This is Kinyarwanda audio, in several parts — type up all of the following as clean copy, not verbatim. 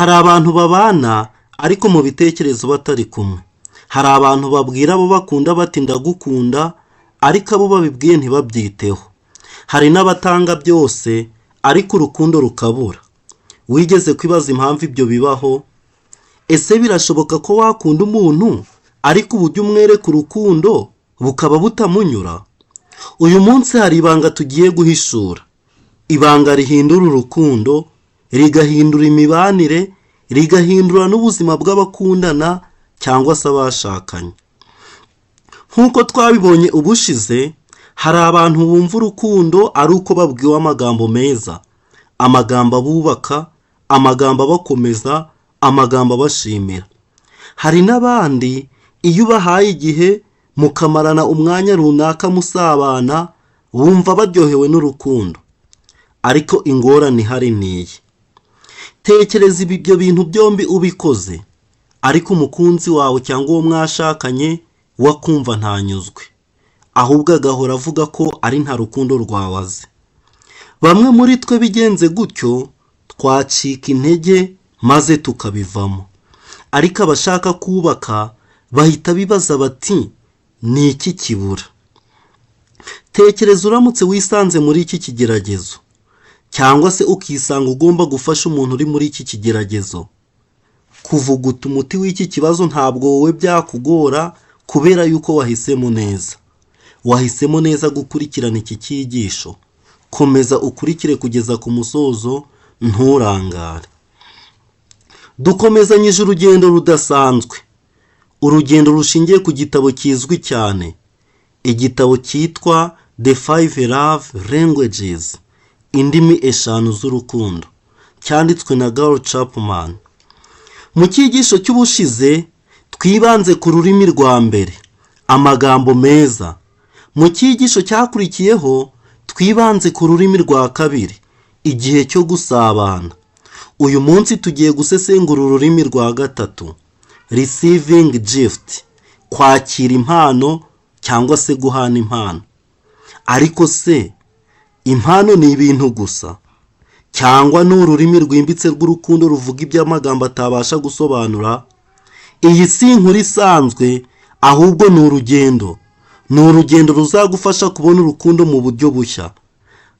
Hari abantu babana ariko mu bitekerezo batari kumwe. Hari abantu babwira abo bakunda bati ndagukunda ariko abo babibwiye ntibabyiteho. Hari n'abatanga byose ariko urukundo rukabura. Wigeze kwibaza impamvu ibyo bibaho? Ese birashoboka ko wakunda umuntu ariko uburyo umwereka urukundo bukaba butamunyura? Uyu munsi hari ibanga tugiye guhishura. Ibanga rihindura urukundo, rigahindura imibanire, rigahindura n'ubuzima bw'abakundana cyangwa se abashakanye. Nk'uko twabibonye ubushize, hari abantu bumva urukundo ari uko babwiwe amagambo meza, amagambo abubaka, amagambo abakomeza, amagambo abashimira. Hari n'abandi iyo ubahaye igihe mukamarana umwanya runaka musabana, bumva baryohewe n'urukundo. Ariko ingorane ihari niyi. Tekereza ibyo bintu byombi ubikoze, ariko umukunzi wawe cyangwa uwo mwashakanye wakumva ntanyuzwe, ahubwo agahora avuga ko ari nta rukundo rwawaze. Bamwe muri twe bigenze gutyo twacika intege maze tukabivamo. Ariko abashaka kubaka bahita bibaza bati ni iki kibura? Tekereza uramutse wisanze muri iki kigeragezo, cyangwa se ukisanga ugomba gufasha umuntu uri muri iki kigeragezo. Kuvuguta umuti w'iki kibazo ntabwo wowe byakugora kubera yuko wahisemo neza. Wahisemo neza gukurikirana iki cyigisho. Komeza ukurikire kugeza ku musozo, nturangare. Dukomezanyije urugendo rudasanzwe. Urugendo rushingiye ku gitabo kizwi cyane. Igitabo cyitwa The 5 Love Languages, indimi 5 z'urukundo, cyanditswe na Gary Chapman. Mu cyigisho cy'ubushize twibanze ku rurimi rwa mbere, amagambo meza. Mu cyigisho cyakurikiyeho twibanze ku rurimi rwa kabiri, igihe cyo gusabana. Uyu munsi tugiye gusesengura ururimi rwa gatatu, receiving gift, kwakira impano cyangwa se guhana impano. Ariko se impano ni ibintu gusa, cyangwa ni ururimi rwimbitse rw'urukundo ruvuga iby'amagambo atabasha gusobanura? Iyi si inkuru isanzwe, ahubwo ni urugendo. Ni urugendo ruzagufasha kubona urukundo mu buryo bushya,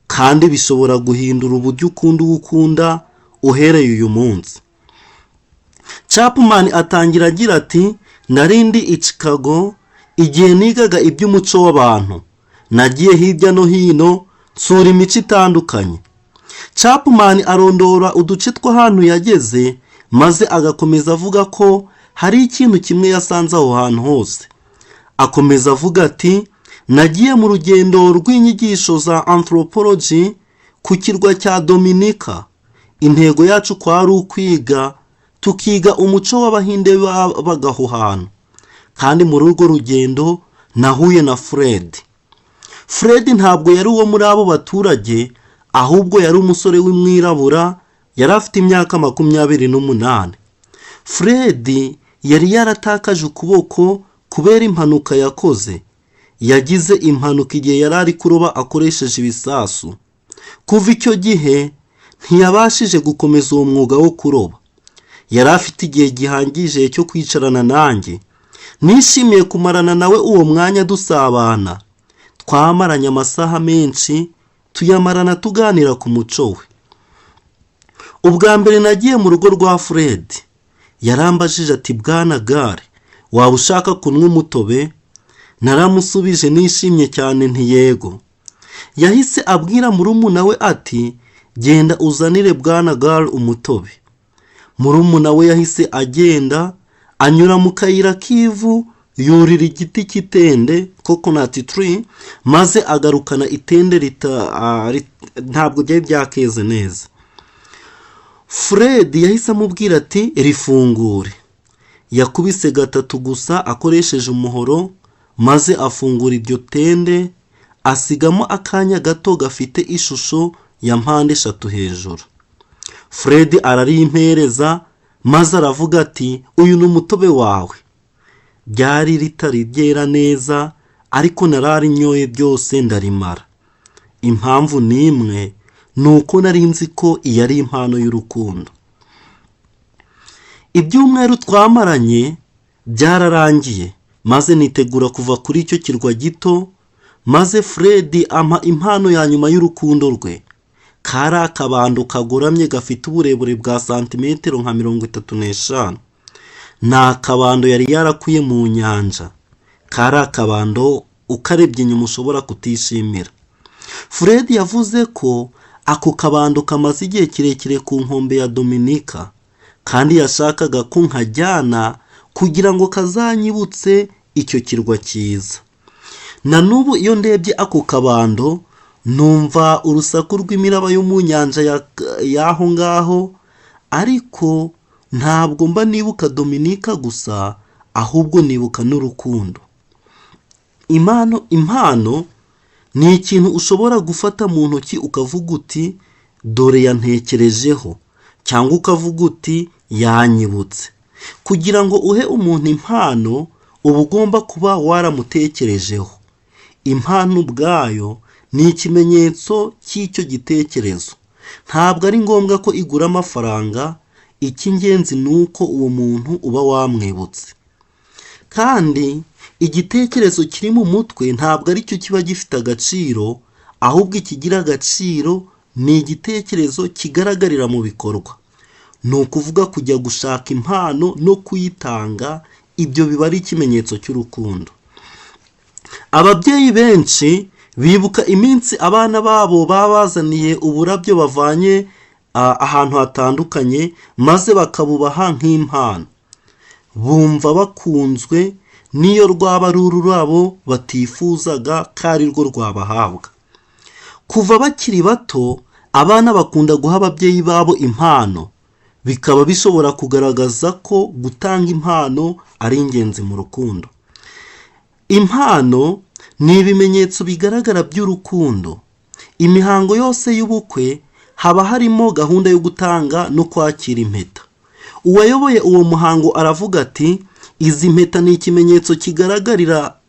kandi bishobora guhindura uburyo ukunda uwo ukunda uhereye uyu munsi. Chapman atangira agira ati, narindi i Chicago igihe nigaga iby'umuco w'abantu. Nagiye hirya no hino nsura imico itandukanye. Chapman arondora uduce tw'ahantu yageze, maze agakomeza avuga ko hari ikintu kimwe yasanze aho hantu hose. Akomeza avuga ati, nagiye mu rugendo rw'inyigisho za anthropology ku kirwa cya Dominica. Intego yacu kwari ukwiga, tukiga umuco w'abahinde bagaho hantu. Kandi muri urwo rugendo nahuye na Fred. Fred ntabwo yari uwo muri abo baturage, ahubwo yari umusore w'umwirabura, yari afite imyaka 28. Fred yari yaratakaje ukuboko kubera impanuka yakoze. Yagize impanuka igihe yari ari kuroba akoresheje ibisasu. Kuva icyo gihe ntiyabashije gukomeza uwo mwuga wo kuroba. Yari afite igihe gihangije cyo kwicarana nanjye. Nishimiye kumarana nawe uwo mwanya dusabana. Twamaranye amasaha menshi, tuyamarana tuganira ku muco we. Ubwa mbere nagiye mu rugo rwa Fred, yarambajije ati, Bwana Gary, waba ushaka kunywa umutobe? Naramusubije nishimye cyane nti yego. Yahise abwira murumuna we ati, genda uzanire Bwana Gary umutobe. Murumuna we yahise agenda, anyura mu kayira k'ivu, yurira igiti cy'itende, coconut tree, maze agarukana itende ntabwo byari byakeze neza. Fred yahise amubwira ati, rifungure. Yakubise gatatu gusa akoresheje umuhoro, maze afungura iryo tende, asigamo akanya gato gafite ishusho ya mpande 3 hejuru. Fred ararimpereza, maze aravuga ati, uyu ni umutobe wawe. Byari ritari ryera neza, ariko nararinyoye byose ndarimara. Impamvu nimwe nuko nari nzi ko iyi ari impano y'urukundo. Ibyumweru twamaranye byararangiye, maze nitegura kuva kuri icyo kirwa gito, maze Fred ampa impano ya nyuma y'urukundo rwe. Kari akabando kagoramye gafite uburebure bwa santimetero nka 35. Ni akabando yari yarakuye mu nyanja. Kari akabando ukarebye inyuma ushobora kutishimira. Fred yavuze ko ako kabando kamaze igihe kirekire ku nkombe ya Dominika, kandi yashakaga ko nkajyana kugira ngo kazanyibutse icyo kirwa cyiza. Na n'ubu iyo ndebye ako kabando numva urusaku rw'imiraba yo mu nyanja y'aho ngaho, ariko ntabwo mba nibuka Dominika gusa, ahubwo nibuka n'urukundo. Impano ni ikintu ushobora gufata mu ntoki ukavuga uti dore yantekerejeho, cyangwa ukavuga uti yanyibutse. Kugira ngo uhe umuntu impano uba ugomba kuba waramutekerejeho. Impano ubwayo ni ikimenyetso cy'icyo gitekerezo. Ntabwo ari ngombwa ko igura amafaranga, icy'ingenzi ni uko uwo muntu uba wamwibutse. Kandi igitekerezo kiri mu mutwe ntabwo ari cyo kiba gifite agaciro, ahubwo ikigira agaciro ni igitekerezo kigaragarira mu bikorwa. Ni ukuvuga kujya gushaka impano no kuyitanga, ibyo biba ari ikimenyetso cy'urukundo. Ababyeyi benshi bibuka iminsi abana babo babazaniye uburabyo bavanye ahantu hatandukanye, maze bakabubaha nk'impano. Bumva bakunzwe niyo rwaba ari ururabo batifuzaga ko ari rwo rwabahabwa. Kuva bakiri bato, abana bakunda guha ababyeyi babo impano, bikaba bishobora kugaragaza ko gutanga impano ari ingenzi mu rukundo. Impano ni ibimenyetso bigaragara by'urukundo. Imihango yose y'ubukwe haba harimo gahunda yo gutanga no kwakira impeta. Uwayoboye uwo muhango aravuga ati, izi mpeta ni ikimenyetso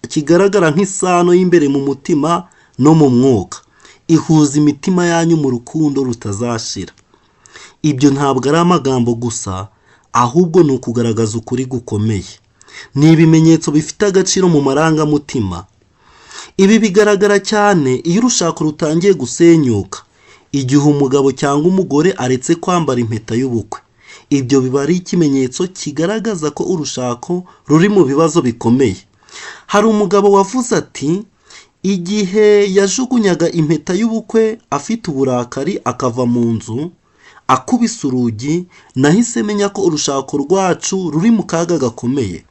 kigaragara nk'isano y'imbere mu mutima no mu mwuka, ihuza imitima yanyu mu rukundo rutazashira. Ibyo ntabwo ari amagambo gusa, ahubwo ni ukugaragaza ukuri gukomeye. Ni ibimenyetso bifite agaciro mu marangamutima. Ibi bigaragara cyane iyo urushako rutangiye gusenyuka, igihe umugabo cyangwa umugore aretse kwambara impeta y'ubukwe. Ibyo biba ari ikimenyetso kigaragaza ko urushako ruri mu bibazo bikomeye. Hari umugabo wavuze ati, igihe yajugunyaga impeta y'ubukwe afite uburakari akava mu nzu, akubise urugi, nahise menya ko urushako rwacu ruri mu kaga gakomeye.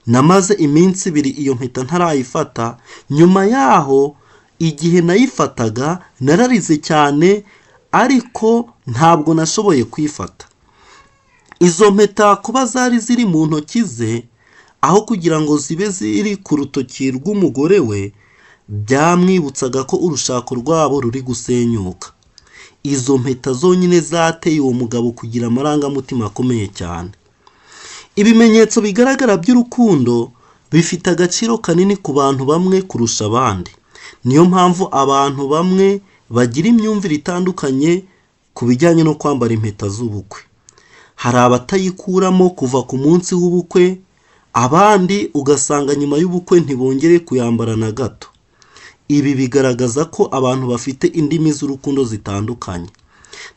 Namaze iminsi 2 iyo mpeta ntarayifata. Nyuma yaho, igihe nayifataga nararize cyane, ariko ntabwo nashoboye kwifata. Izo mpeta kuba zari ziri mu ntoki ze, aho kugira ngo zibe ziri ku rutoki rw'umugore we, byamwibutsaga ko urushako rwabo ruri gusenyuka. Izo mpeta zonyine zateye uwo mugabo kugira amarangamutima akomeye cyane. Ibimenyetso bigaragara by'urukundo bifite agaciro kanini ku bantu bamwe kurusha abandi. Niyo mpamvu abantu bamwe bagira imyumvire itandukanye ku bijyanye no kwambara impeta z'ubukwe. Hari abatayikuramo kuva ku munsi w'ubukwe, abandi ugasanga nyuma y'ubukwe ntibongere kuyambara na gato. Ibi bigaragaza ko abantu bafite indimi z'urukundo zitandukanye.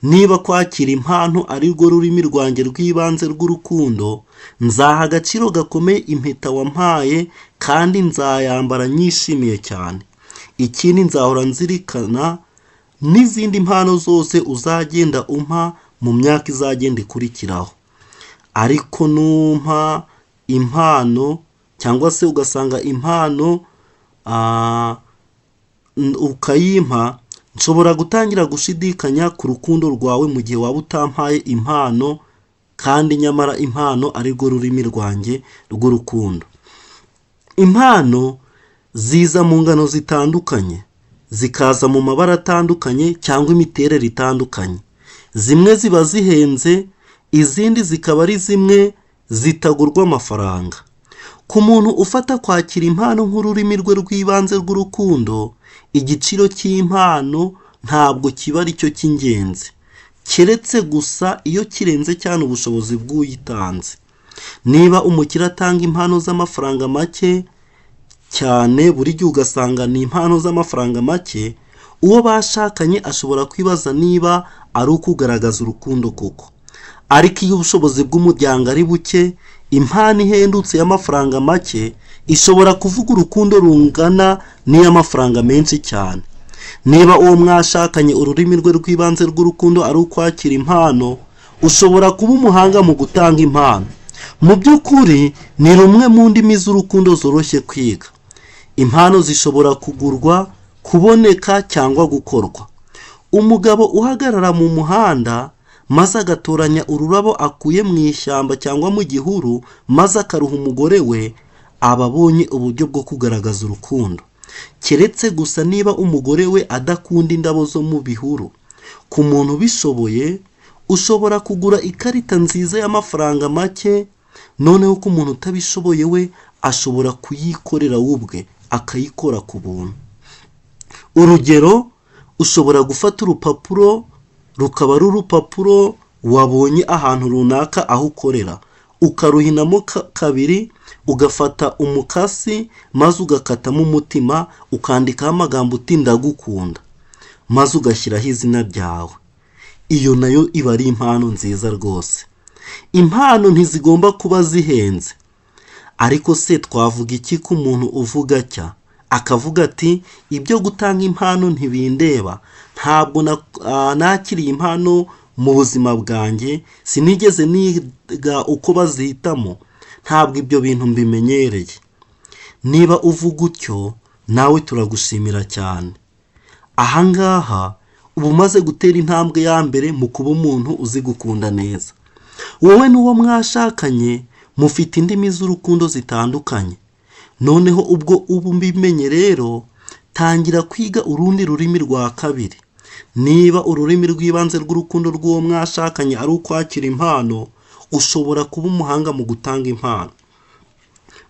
Niba kwakira impano ari rwo rurimi rwanjye rw'ibanze rw'urukundo, nzaha agaciro gakomeye impeta wampaye, kandi nzayambara nyishimiye cyane. Ikindi nzahora nzirikana n'izindi mpano zose uzagenda umpa mu myaka izagenda ikurikiraho. Ariko numpa impano cyangwa se ugasanga impano ukayimpa, nshobora gutangira gushidikanya ku rukundo rwawe mu gihe waba utampaye impano, kandi nyamara impano ari rwo rurimi rwanjye rw'urukundo. Impano ziza mu ngano zitandukanye, zikaza mu mabara atandukanye cyangwa imiterere itandukanye. Zimwe ziba zihenze, izindi zikaba ari zimwe zitagurwa amafaranga. Ku muntu ufata kwakira impano nk'ururimi rwe rw'ibanze rw'urukundo, igiciro cy'impano ntabwo kiba ari cyo cy'ingenzi. keretse gusa iyo kirenze cyane ubushobozi bw'uyitanze. Niba umukire atanga impano z'amafaranga make cyane, buri gihe ugasanga ni impano z'amafaranga make, uwo bashakanye ashobora kwibaza niba ari ukugaragaza urukundo koko. Ariko iyo ubushobozi bw'umuryango ari buke, impano ihendutse y'amafaranga make ishobora kuvuga urukundo rungana n'iy'amafaranga menshi cyane. Niba uwo mwashakanye ururimi rwe rw'ibanze rw'urukundo ari ukwakira impano, ushobora kuba umuhanga mu gutanga impano. Mu by'ukuri ni rumwe mu ndimi z'urukundo zoroshye kwiga. Impano zishobora kugurwa, kuboneka cyangwa gukorwa. Umugabo uhagarara mu muhanda maze agatoranya ururabo akuye mu ishyamba cyangwa mu gihuru maze akaruha umugore we, aba abonye uburyo bwo kugaragaza urukundo. Keretse gusa niba umugore we adakunda indabo zo mu bihuru. Ku muntu ubishoboye, ushobora kugura ikarita nziza y'amafaranga make, noneho ku muntu utabishoboye we ashobora kuyikorera ubwe, akayikora ku buntu. Urugero, ushobora gufata urupapuro rukaba ari urupapuro wabonye ahantu runaka aho ukorera, ukaruhinamo kabiri, ugafata umukasi maze ugakatamo umutima, ukandikaho amagambo uti ndagukunda, maze ugashyiraho izina ryawe. Iyo nayo iba ari impano nziza rwose. Impano ntizigomba kuba zihenze. Ariko se twavuga iki ku muntu uvuga atya akavuga ati ibyo gutanga impano ntibindeba, ntabwo nakiriye impano mu buzima bwanjye, sinigeze niga uko bazihitamo, ntabwo ibyo bintu mbimenyereye. Niba uvuga utyo, nawe turagushimira cyane. Ahangaha uba umaze gutera intambwe ya mbere mu kuba umuntu uzi gukunda neza. Wowe n'uwo mwashakanye mufite indimi z'urukundo zitandukanye. Noneho ubwo ubu mbimenye rero, tangira kwiga urundi rurimi rwa kabiri. Niba ururimi rw'ibanze rw'urukundo rw'uwo mwashakanye ari ukwakira impano, ushobora kuba umuhanga mu gutanga impano.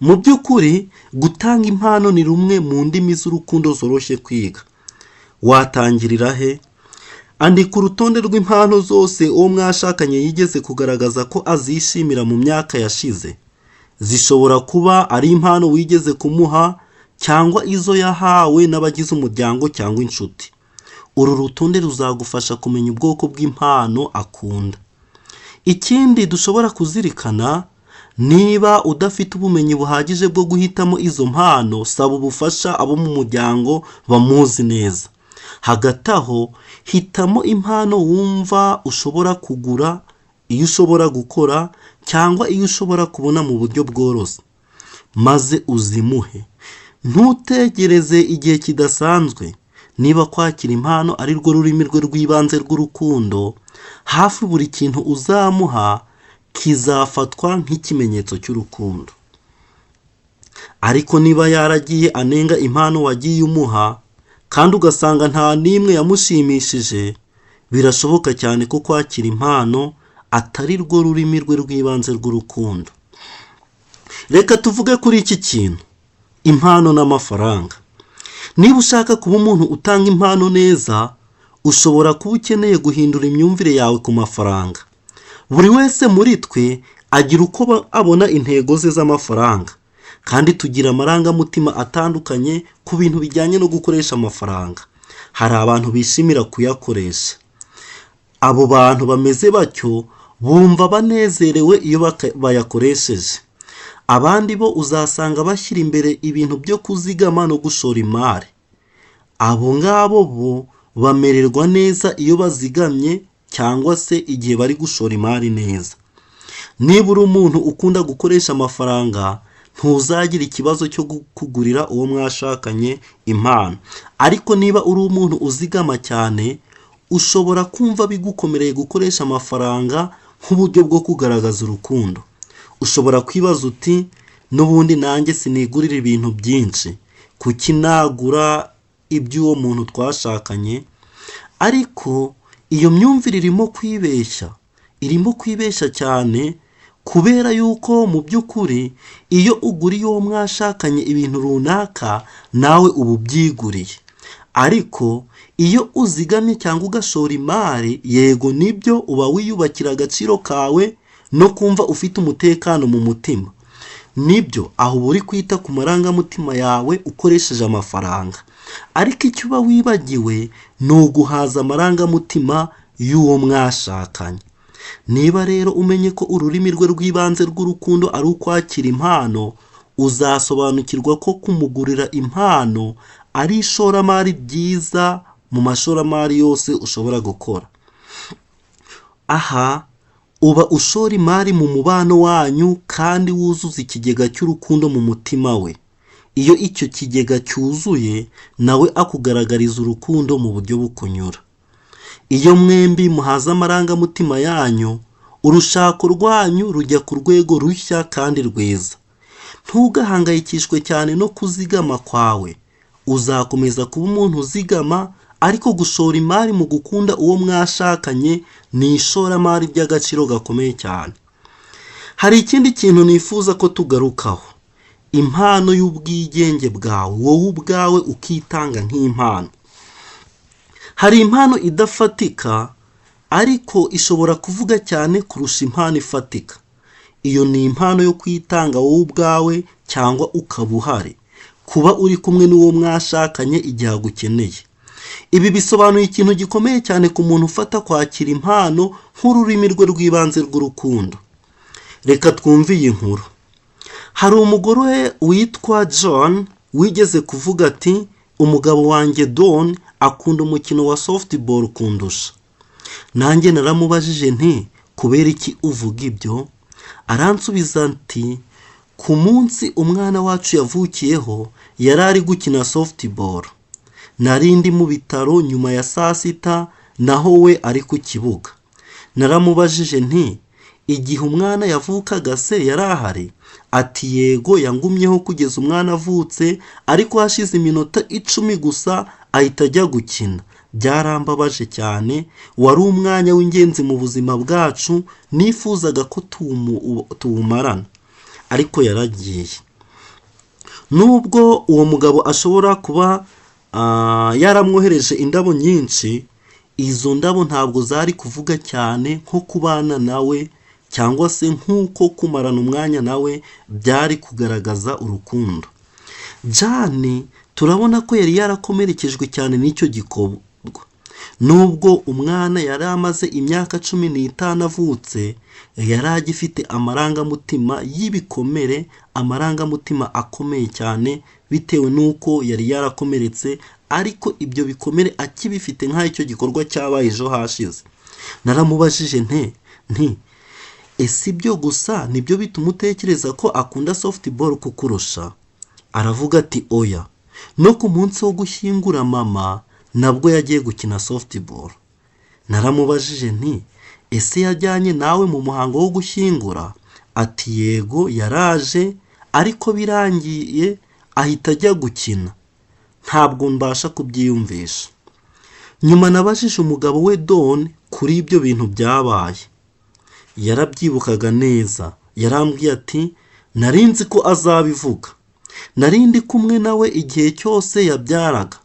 Mu by'ukuri, gutanga impano ni rumwe mu ndimi z'urukundo zoroshye kwiga. Watangirira he? Andika urutonde rw'impano zose uwo mwashakanye yigeze kugaragaza ko azishimira mu myaka yashize. Zishobora kuba ari impano wigeze kumuha cyangwa izo yahawe n'abagize umuryango cyangwa inshuti. Uru rutonde ruzagufasha kumenya ubwoko bw'impano akunda. Ikindi dushobora kuzirikana, niba udafite ubumenyi buhagije bwo guhitamo izo mpano, saba ubufasha abo mu muryango bamuzi neza. Hagati aho, hitamo impano wumva ushobora kugura, iyo ushobora gukora cyangwa iyo ushobora kubona mu buryo bworoshye, maze uzimuhe. Ntutegereze igihe kidasanzwe. Niba kwakira impano ari rwo rurimi rwe rw'ibanze rw'urukundo, hafi buri kintu uzamuha kizafatwa nk'ikimenyetso cy'urukundo. Ariko niba yaragiye anenga impano wagiye umuha kandi ugasanga nta n'imwe yamushimishije, birashoboka cyane ko kwakira impano atari rwo rurimi rwe rw'ibanze rw'urukundo. Reka tuvuge kuri iki kintu, impano n'amafaranga. Niba ushaka kuba umuntu utanga impano neza, ushobora kuba ukeneye guhindura imyumvire yawe ku mafaranga. Buri wese muri twe agira uko abona intego ze z'amafaranga, kandi tugira amarangamutima atandukanye ku bintu bijyanye no gukoresha amafaranga. Hari abantu bishimira kuyakoresha. Abo bantu bameze batyo bumva banezerewe iyo bayakoresheje. Abandi bo uzasanga bashyira imbere ibintu byo kuzigama no gushora imari. Abo ngabo bo bamererwa neza iyo bazigamye cyangwa se igihe bari gushora imari neza. Niba uri umuntu ukunda gukoresha amafaranga, ntuzagira ikibazo cyo kugurira uwo mwashakanye impano. Ariko niba uri umuntu uzigama cyane, ushobora kumva bigukomereye gukoresha amafaranga nk'uburyo bwo kugaragaza urukundo. Ushobora kwibaza uti n'ubundi nanjye sinigurira ibintu byinshi, kuki nagura iby'uwo muntu twashakanye? Ariko iyo myumvire irimo kwibeshya cyane, kubera yuko mu by'ukuri iyo uguriye uwo mwashakanye ibintu runaka, nawe uba ubyiguriye. Ariko Iyo uzigamye cyangwa ugashora imari, yego nibyo uba wiyubakira agaciro kawe no kumva ufite umutekano mu mutima. Nibyo aho uba uri kwita ku marangamutima yawe ukoresheje amafaranga. Ariko icyo uba wibagiwe ni uguhaza amarangamutima y'uwo mwashakanye. Niba rero umenye ko ururimi rwe rw'ibanze rw'urukundo ari ukwakira impano, uzasobanukirwa ko kumugurira impano ari ishoramari ryiza mu mashoramari yose ushobora gukora. Aha uba ushora imari mu mubano wanyu kandi wuzuza ikigega cy'urukundo mu mutima we. Iyo icyo kigega cyuzuye, nawe akugaragariza urukundo mu buryo bukunyura. Iyo mwembi muhaza amarangamutima yanyu, urushako rwanyu rujya ku rwego rushya kandi rwiza. Ntugahangayikishwe cyane no kuzigama kwawe. Uzakomeza kuba umuntu uzigama, ariko gushora imari mu gukunda uwo mwashakanye ni ishoramari ry'agaciro gakomeye cyane. Hari ikindi kintu nifuza ko tugarukaho. Impano y'ubwigenge bwawe, wowe ubwawe ukitanga nk'impano. Hari impano idafatika ariko ishobora kuvuga cyane kurusha impano ifatika. Iyo ni impano yo kwitanga wowe ubwawe cyangwa ukaba uhari, kuba uri kumwe n'uwo mwashakanye igihe agukeneye. Ibi bisobanuye ikintu gikomeye cyane ku muntu ufata kwakira impano nk'ururimi rwe rw'ibanze rw'urukundo. Reka twumve iyi nkuru. Hari umugore witwa John wigeze kuvuga ati, umugabo wanjye Don akunda umukino wa softball kundusha. Nanjye naramubajije nti, kubera iki uvuga ibyo? Aransubiza ati, ku munsi umwana wacu yavukiyeho yari ari gukina softball. Nari ndi mu bitaro nyuma ya saa sita, naho we ari ku kibuga. Naramubajije nti, igihe umwana yavukaga se yari ahari? Ati yego, yangumyeho kugeza umwana avutse, ariko hashize iminota 10 gusa ahita ajya gukina. Byarambabaje cyane, wari umwanya w'ingenzi mu buzima bwacu, nifuzaga ko tuwumarana, ariko yaragiye. Nubwo uwo mugabo ashobora kuba yaramwohereje indabo nyinshi, izo ndabo ntabwo zari kuvuga cyane nko kubana nawe cyangwa se nk'uko kumarana umwanya nawe byari kugaragaza urukundo. Jane turabona ko yari yarakomerekejwe cyane n'icyo gikorwa. Nubwo umwana yari amaze imyaka 15 avutse, yari agifite amarangamutima y'ibikomere, amarangamutima akomeye cyane bitewe n'uko yari yarakomeretse, ariko ibyo bikomere akibifite nk'icyo gikorwa cyabaye ejo hashize. Naramubajije nti ese ibyo gusa nibyo bituma utekereza ko akunda softball kukurusha? Aravuga ati oya, no ku munsi wo gushyingura mama nabwo yagiye gukina softball. Naramubajije nti ese yajyanye nawe mu muhango wo gushyingura? Ati yego, yaraje, ariko birangiye ahita ajya gukina. Ntabwo mbasha kubyiyumvisha. Nyuma nabajije umugabo we Don kuri ibyo bintu byabaye. Yarabyibukaga neza. Yarambwiye ati, narinzi ko azabivuga. Narindi kumwe nawe igihe cyose yabyaraga.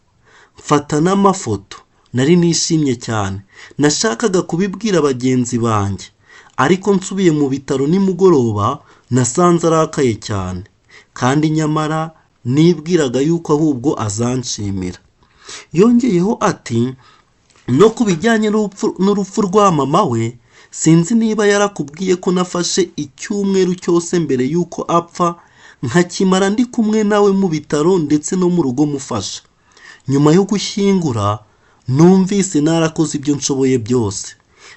Mfata n'amafoto. Nari nishimye cyane. Nashakaga kubibwira bagenzi banjye, ariko nsubiye mu bitaro nimugoroba nasanze arakaye cyane, kandi nyamara nibwiraga yuko ahubwo azanshimira. Yongeyeho ati, no kubijyanye n'urupfu rwa mama we, sinzi niba yarakubwiye ko nafashe icyumweru cyose mbere yuko apfa, nkakimara ndi kumwe nawe mu bitaro ndetse no mu rugo mufasha. Nyuma yo gushyingura numvise narakoze ibyo nshoboye byose.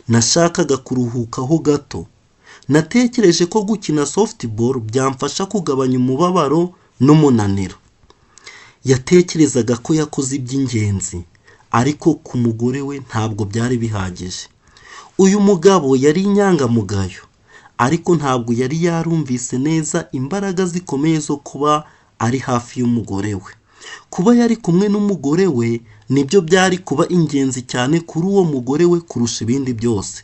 Nashakaga kuruhukaho gato. Natekereje ko gukina softball byamfasha kugabanya umubabaro n'umunaniro. Yatekerezaga ko yakoze iby'ingenzi, ariko ku mugore we ntabwo byari bihagije. Uyu mugabo yari inyangamugayo, ariko ntabwo yari yarumvise neza imbaraga zikomeye zo kuba ari hafi y'umugore we. Kuba yari kumwe n'umugore we nibyo byari kuba ingenzi cyane kuri uwo mugore we kurusha ibindi byose.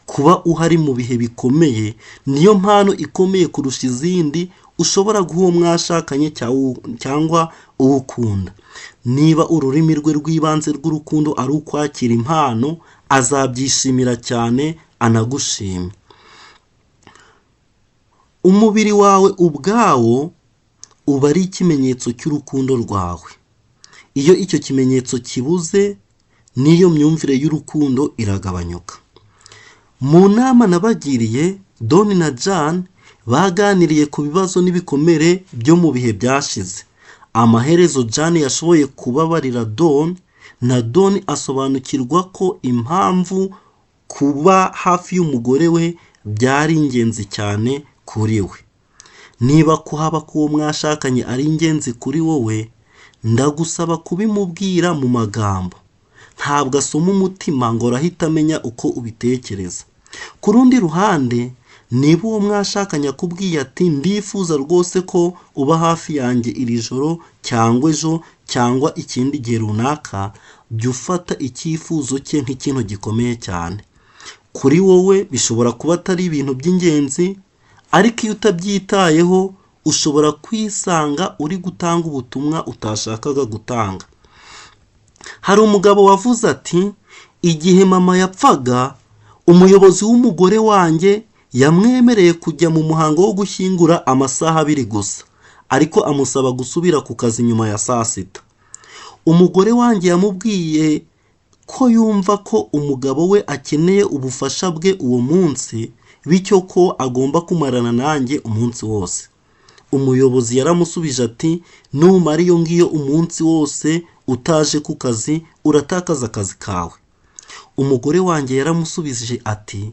kuba uhari mu bihe bikomeye niyo mpano ikomeye kurusha izindi ushobora guha uwo mwashakanye cyangwa uwo ukunda. Niba ururimi rwe rw'ibanze rw'urukundo ari ukwakira impano, azabyishimira cyane anagushime. Umubiri wawe ubwawo uba ari ikimenyetso cy'urukundo rwawe. Iyo icyo kimenyetso kibuze, n'iyo myumvire y'urukundo iragabanyuka. Mu nama nabagiriye, Don na Jan baganiriye ku bibazo n'ibikomere byo mu bihe byashize. Amaherezo Jan yashoboye kubabarira Don, na Don asobanukirwa ko impamvu kuba hafi y'umugore we byari ingenzi cyane kuri we. Niba kuhaba k'uwo mwashakanye ari ingenzi kuri wowe, ndagusaba kubimubwira mu magambo. Ntabwo asoma umutima ngo arahita amenya uko ubitekereza. Ku rundi ruhande, niba uwo mwashakanye akubwiye ati ndifuza rwose ko uba hafi yanjye iri joro cyangwa ejo cyangwa ikindi gihe runaka, jya ufata icyifuzo cye nk'ikintu gikomeye cyane. Kuri wowe bishobora kuba atari ibintu by'ingenzi, ariko iyo utabyitayeho ushobora kwisanga uri gutanga ubutumwa utashakaga gutanga. Hari umugabo wavuze ati, igihe mama yapfaga, umuyobozi w'umugore wanjye yamwemereye kujya mu muhango wo gushyingura amasaha 2 gusa, ariko amusaba gusubira ku kazi nyuma ya saa 6. Umugore wanjye yamubwiye ko yumva ko umugabo we akeneye ubufasha bwe uwo munsi, bityo ko agomba kumarana nanjye umunsi wose. Umuyobozi yaramusubije ati, numara iyo ngiyo umunsi wose utaje ku kazi, uratakaza akazi kawe. Umugore wanjye yaramusubije ati,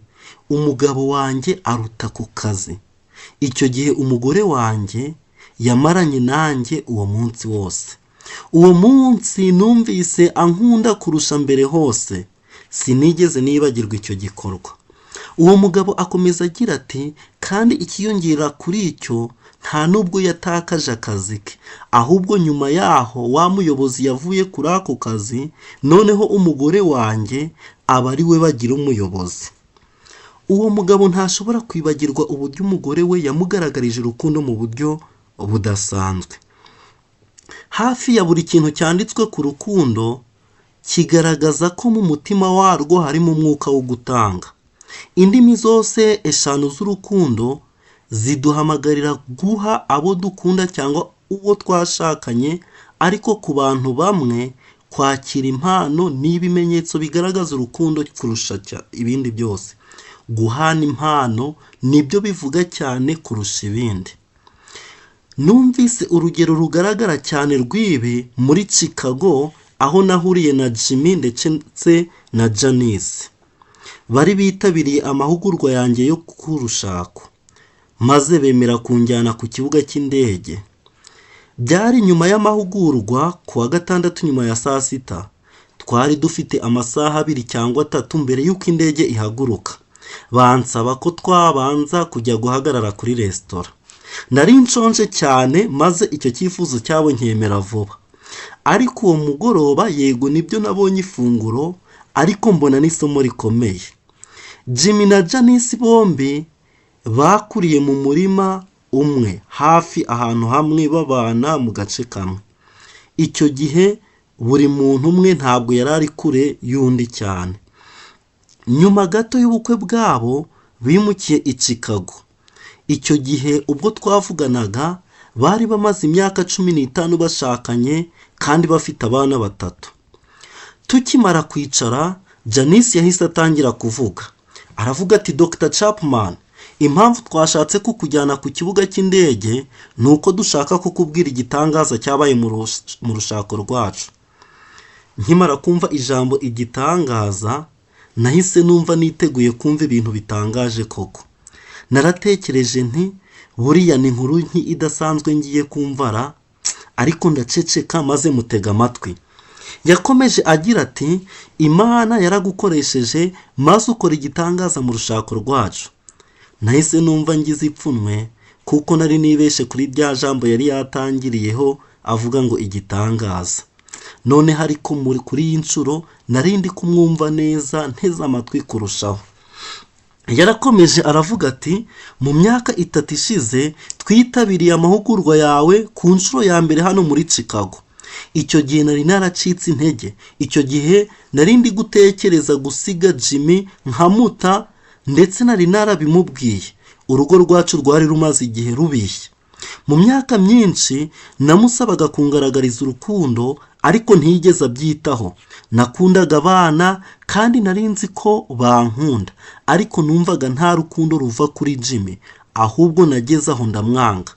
umugabo wanjye aruta ku kazi. Icyo gihe umugore wanjye yamaranye nanjye uwo munsi wose. Uwo munsi numvise ankunda kurusha mbere hose. Sinigeze nibagirwa icyo gikorwa. Uwo mugabo akomeza agira ati, kandi ikiyongera kuri icyo, nta nubwo yatakaje akazi ke, ahubwo nyuma yaho wa muyobozi yavuye kuri ako kazi, noneho umugore wanjye aba ari we bagira umuyobozi. Uwo mugabo ntashobora kwibagirwa uburyo umugore we yamugaragarije urukundo mu buryo budasanzwe. Hafi ya buri kintu cyanditswe ku rukundo kigaragaza ko mu mutima warwo harimo umwuka wo gutanga. Indimi zose 5 z'urukundo ziduhamagarira guha abo dukunda cyangwa uwo twashakanye, ariko ku bantu bamwe kwakira impano n'ibimenyetso bigaragaza urukundo kurusha ibindi byose. Guhana impano nibyo bivuga cyane kurusha ibindi. Numvise urugero rugaragara cyane rw'ibi muri Chicago, aho nahuriye na Jimmy ndetse na Janice. Bari bitabiriye amahugurwa yanjye yo kurushako, maze bemera kunjyana ku kibuga cy'indege. Byari nyuma y'amahugurwa kuwa gatandatu nyuma ya saa 6. Twari dufite amasaha 2 cyangwa 3 mbere y'uko indege ihaguruka. Bansaba ko twabanza kujya guhagarara kuri resitora. Nari nshonje cyane, maze icyo cyifuzo cyabo nkemera vuba. Ariko uwo mugoroba, yego nibyo nabonye ifunguro, ariko mbona n'isomo rikomeye. Jimmy na Janice bombi bakuriye mu murima umwe, hafi ahantu hamwe, babana mu gace kamwe. Icyo gihe buri muntu umwe ntabwo yari ari kure y'undi cyane. Nyuma gato y'ubukwe bwabo bimukiye i Chicago. Icyo gihe ubwo twavuganaga bari bamaze imyaka 15 bashakanye kandi bafite abana 3. Tukimara kwicara, Janice yahise atangira kuvuga. Aravuga ati, Dr. Chapman, impamvu twashatse kukujyana ku kibuga cy'indege nuko dushaka kukubwira igitangaza cyabaye mu rushako rwacu. Nkimara kumva ijambo igitangaza, nahise numva niteguye kumva ibintu bitangaje koko. Naratekereje nti, buriya ni inkuru idasanzwe ngiye kumvara, ariko ndaceceka maze mutega amatwi. Yakomeje agira ati, Imana yaragukoresheje maze ukora igitangaza mu rushako rwacu. Nahise numva ngize ipfunwe, kuko nari nibeshe kuri rya jambo yari yatangiriyeho avuga ngo igitangaza. None hariko kuri iyi nshuro narindi kumwumva neza nteze amatwi kurushaho. Yarakomeje aravuga ati mu myaka 3 ishize twitabiriye amahugurwa yawe ku nshuro ya mbere hano muri Chicago. Icyo gihe nari naracitse intege, icyo gihe nari ndi gutekereza gusiga Jimmy nkamuta, ndetse nari narabimubwiye. Urugo rwacu rwari rumaze igihe rubishye. Mu myaka myinshi namusabaga kungaragariza urukundo, ariko ntiyigeze abyitaho. Nakundaga abana kandi nari nzi ko bankunda, ariko numvaga nta rukundo ruva kuri Jimmy, ahubwo nageze aho ndamwanga.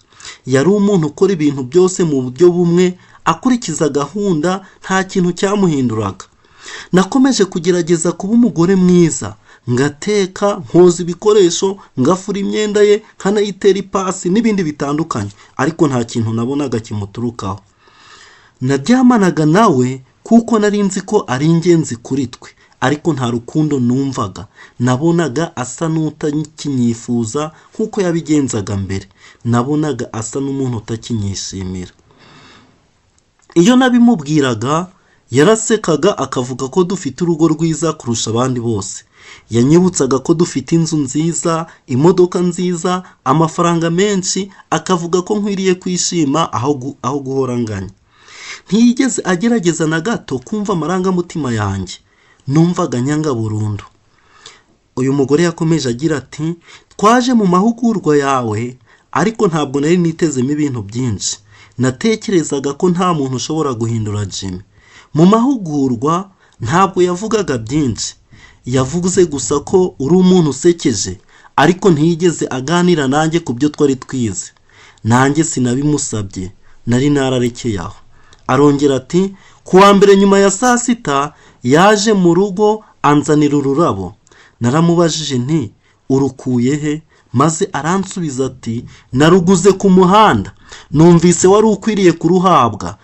Yari umuntu ukora ibintu byose mu buryo bumwe, akurikiza gahunda, nta kintu cyamuhinduraga. Nakomeje kugerageza kuba umugore mwiza, ngateka, nkoza ibikoresho, ngafura imyenda ye, nkanayitera ipasi n'ibindi bitandukanye, ariko nta kintu nabonaga kimuturukaho. Naryamanaga nawe kuko nari nzi ko ari ingenzi kuri twe, ariko nta rukundo numvaga. Nabonaga asa n'utakinyifuza nk'uko yabigenzaga mbere. Nabonaga asa n'umuntu utakinyishimira. Iyo nabimubwiraga yarasekaga akavuga ko dufite urugo rwiza kurusha abandi bose. Yanyibutsaga ko dufite inzu nziza, imodoka nziza, amafaranga menshi, akavuga ko nkwiriye kwishima aho guhora nganya. Ntiyigeze agerageza na gato kumva amarangamutima yanjye. Numvaga nyanga burundu. Uyu mugore yakomeje agira ati twaje mu mahugurwa yawe, ariko ntabwo nari nitezemo ibintu byinshi. Natekerezaga ko nta muntu ushobora guhindura Jimmy. Mu mahugurwa ntabwo yavugaga byinshi. Yavuze gusa ko uri umuntu usekeje, ariko ntiyigeze aganira nanjye ku byo twari twize. Nanjye sinabimusabye, nari nararekeye aho. Arongera ati kuwa mbere nyuma ya saa sita yaje mu rugo anzanira ururabo. Naramubajije nti urukuye he? Maze aransubiza ati naruguze ku muhanda, numvise wari ukwiriye kuruhabwa.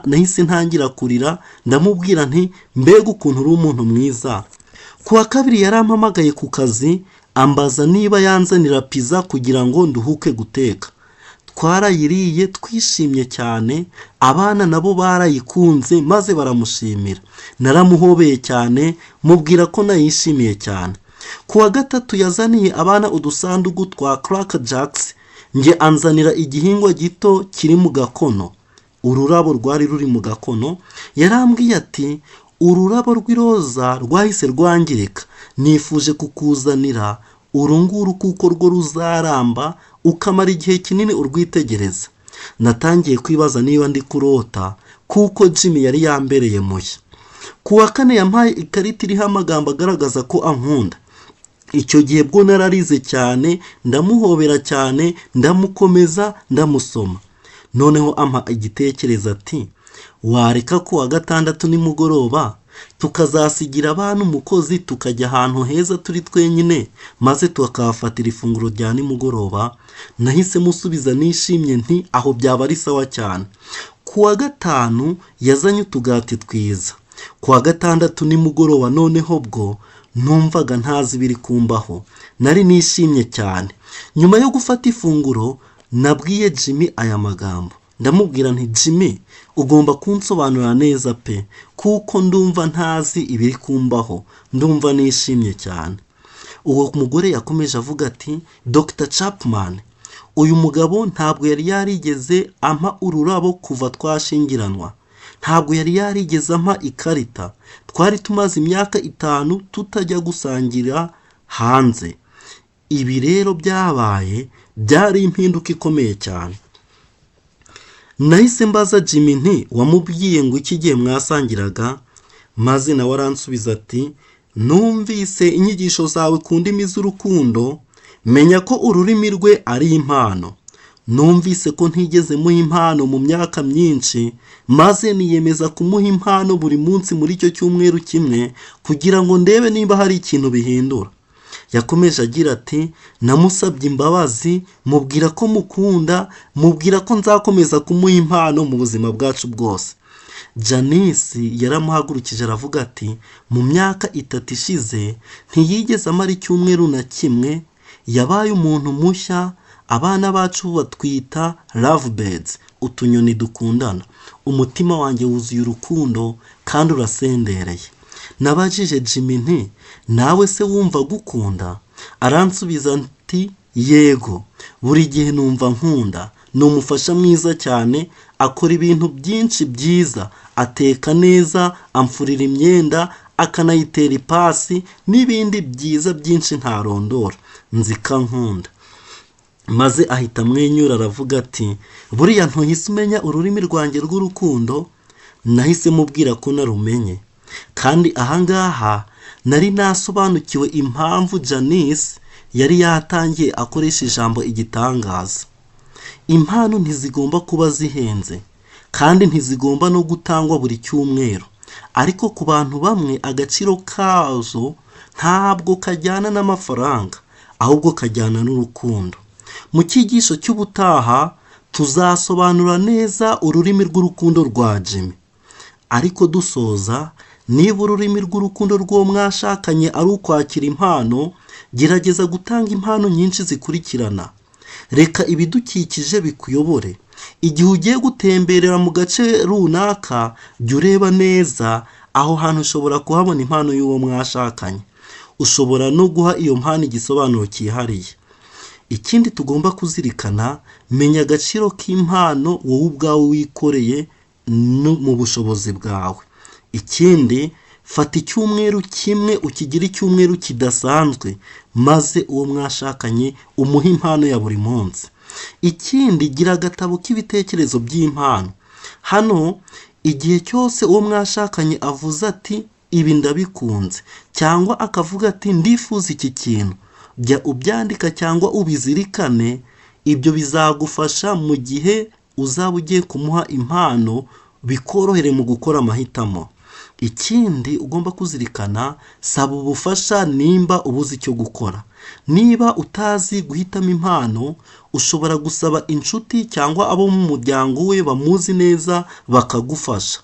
Nahise ntangira kurira, ndamubwira nti mbega ukuntu uri umuntu mwiza. Kuwa kabiri yarampamagaye ku kazi, ambaza niba yanzanira pizza kugira ngo nduhuke guteka. Twarayiriye twishimye cyane, abana nabo barayikunze maze baramushimira. Naramuhobeye cyane, mubwira ko nayishimiye cyane. Kuwa gatatu yazaniye abana udusanduku twa Cracker Jacks, nge anzanira igihingwa gito kiri mu gakono. Ururabo rwari ruri mu gakono. Yarambwiye ati ururabo rw'iroza rwahise rwangirika, nifuje kukuzanira urunguru kuko rwo ruzaramba ukamara igihe kinini urwitegereza. Natangiye kwibaza niba ndi kurota kuko Jimmy yari yambereye mushya. Kuwa kane yampaye ikarita iriho amagambo agaragaza ko ankunda. Icyo gihe bwo nararize cyane, ndamuhobera cyane, ndamukomeza, ndamusoma. Noneho ampa igitekerezo ati wareka kuwa gatandatu nimugoroba tukazasigira abantu umukozi, tukajya ahantu heza turi twenyine, maze tukafatira ifunguro rya nimugoroba. Nahise musubiza nishimye nti aho byaba ari sawa cyane. Kuwa gatanu yazanye utugati twiza. Kuwa gatandatu nimugoroba noneho bwo numvaga ntazi biri kumbaho, nari nishimye cyane. Nyuma yo gufata ifunguro nabwiye Jimmy aya magambo. Ndamubwira nti Jimmy ugomba kunsobanurira neza pe, kuko ndumva ntazi ibiri kumbaho, ndumva nishimye cyane. Uwo mugore yakomeje avuga ati Dr. Chapman, uyu mugabo ntabwo yari yarigeze ampa ururabo kuva twashingiranwa. Ntabwo yari yarigeze ampa ikarita. Twari tumaze imyaka 5 tutajya gusangira hanze. Ibi rero byabaye byari impinduka ikomeye cyane. Nahise mbaza Jimmy nti wamubwiye ngo iki gihe mwasangiraga? Maze nawe aransubiza ati numvise inyigisho zawe ku ndimi z'urukundo, menya ko ururimi rwe ari impano. Numvise ko ntigeze muha impano mu myaka myinshi, maze niyemeza kumuha impano buri munsi muri icyo cyumweru kimwe kugira ngo ndebe niba hari ikintu bihindura. Yakomeje agira ati namusabye imbabazi, mubwira ko mukunda, mubwira ko nzakomeza kumuha impano mu buzima bwacu bwose. Janice yaramuhagurukije aravuga ati mu myaka 3 ishize ntiyigeze amara icyumweru na kimwe, yabaye umuntu mushya. Abana bacu batwita lovebirds, utunyoni dukundana. Umutima wanjye wuzuye urukundo kandi urasendereye. Nabajije Jimmy nti nawe se wumva gukunda? Aransubiza ati yego, buri gihe numva nkunda. Ni umufasha mwiza cyane, akora ibintu byinshi byiza, ateka neza, amfurira imyenda, akanayitera ipasi n'ibindi byiza byinshi ntarondora. Nzi ko ankunda. Maze ahita amwenyura aravuga ati buriya ntuhise umenya ururimi rwanjye rw'urukundo? Nahise mubwira ko narumenye, kandi ahangaha nari nasobanukiwe impamvu Janice yari yatangiye akoresha ijambo igitangaza. Impano ntizigomba kuba zihenze, kandi ntizigomba no gutangwa buri cyumweru, ariko ku bantu bamwe agaciro kazo ntabwo kajyana n'amafaranga, ahubwo kajyana n'urukundo. Mu cyigisho cy'ubutaha tuzasobanura neza ururimi rw'urukundo rwa Jimmy. Ariko dusoza, niba ururimi rw'urukundo rw'uwo mwashakanye ari ukwakira impano, gerageza gutanga impano nyinshi zikurikirana. Reka ibidukikije bikuyobore. Igihe ugiye gutemberera mu gace runaka, jya ureba neza aho hantu ushobora kuhabona impano y'uwo mwashakanye. Ushobora no guha iyo mpano igisobanuro cyihariye. Ikindi tugomba kuzirikana, menya agaciro k'impano wowe ubwawe wikoreye mu bushobozi bwawe. Ikindi, fata icyumweru kimwe ukigire icyumweru kidasanzwe, maze uwo mwashakanye umuhe impano ya buri munsi. Ikindi, gira agatabo k'ibitekerezo by'impano. Hano, igihe cyose uwo mwashakanye avuze ati ibi ndabikunze, cyangwa akavuga ati ndifuza iki kintu, jya ubyandika cyangwa ubizirikane. Ibyo bizagufasha mu gihe uzaba ugiye kumuha impano, bikorohere mu gukora amahitamo. Ikindi ugomba kuzirikana, saba ubufasha nimba ubuze icyo gukora. Niba utazi guhitamo impano, ushobora gusaba inshuti cyangwa abo mu muryango we bamuzi neza bakagufasha.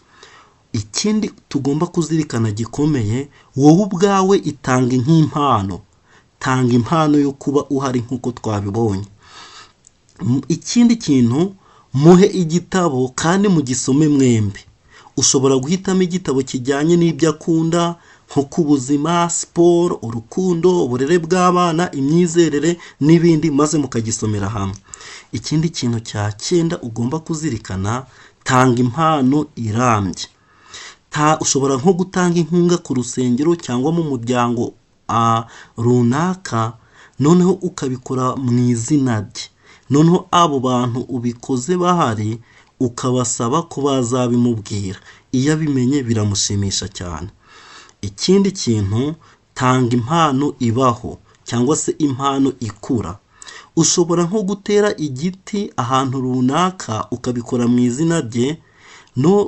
Ikindi tugomba kuzirikana gikomeye, wowe ubwawe itange nk'impano. Tanga impano yo kuba uhari nk'uko twabibonye. Ikindi kintu, muhe igitabo kandi mugisome mwembi. Ushobora guhitamo igitabo kijyanye n'ibyo akunda, nko ku buzima, siporo, urukundo, uburere bw'abana, imyizerere n'ibindi, maze mukagisomera hamwe. Ikindi kintu cya 9 ugomba kuzirikana, tanga impano irambye. Ushobora nko gutanga inkunga ku rusengero cyangwa mu muryango runaka, noneho ukabikora mu izina rye. Noneho abo bantu ubikoze bahari, ukabasaba ko bazabimubwira. Iyo abimenye biramushimisha cyane. Ikindi kintu, tanga impano ibaho cyangwa se impano ikura. Ushobora nko gutera igiti ahantu runaka ukabikora mu izina rye.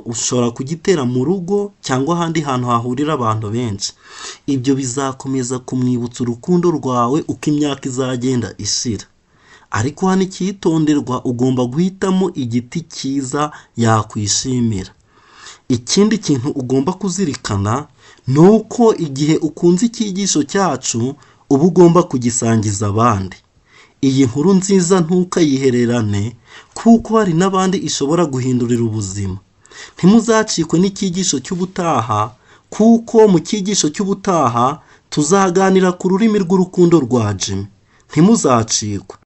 Ushobora kugitera mu rugo cyangwa ahandi hantu hahurira abantu benshi. Ibyo bizakomeza kumwibutsa urukundo rwawe uko imyaka izagenda ishira. Ariko hano icyitonderwa, ugomba guhitamo igiti cyiza yakwishimira. Ikindi kintu ugomba kuzirikana, ni uko igihe ukunze icyigisho cyacu, uba ugomba kugisangiza abandi. Iyi nkuru nziza ntukayihererane, kuko hari n'abandi ishobora guhindurira ubuzima. Ntimuzacikwe n'icyigisho cy'ubutaha, kuko mu cyigisho cy'ubutaha tuzaganira ku rurimi rw'urukundo rwa Jimmy. Ntimuzacikwe.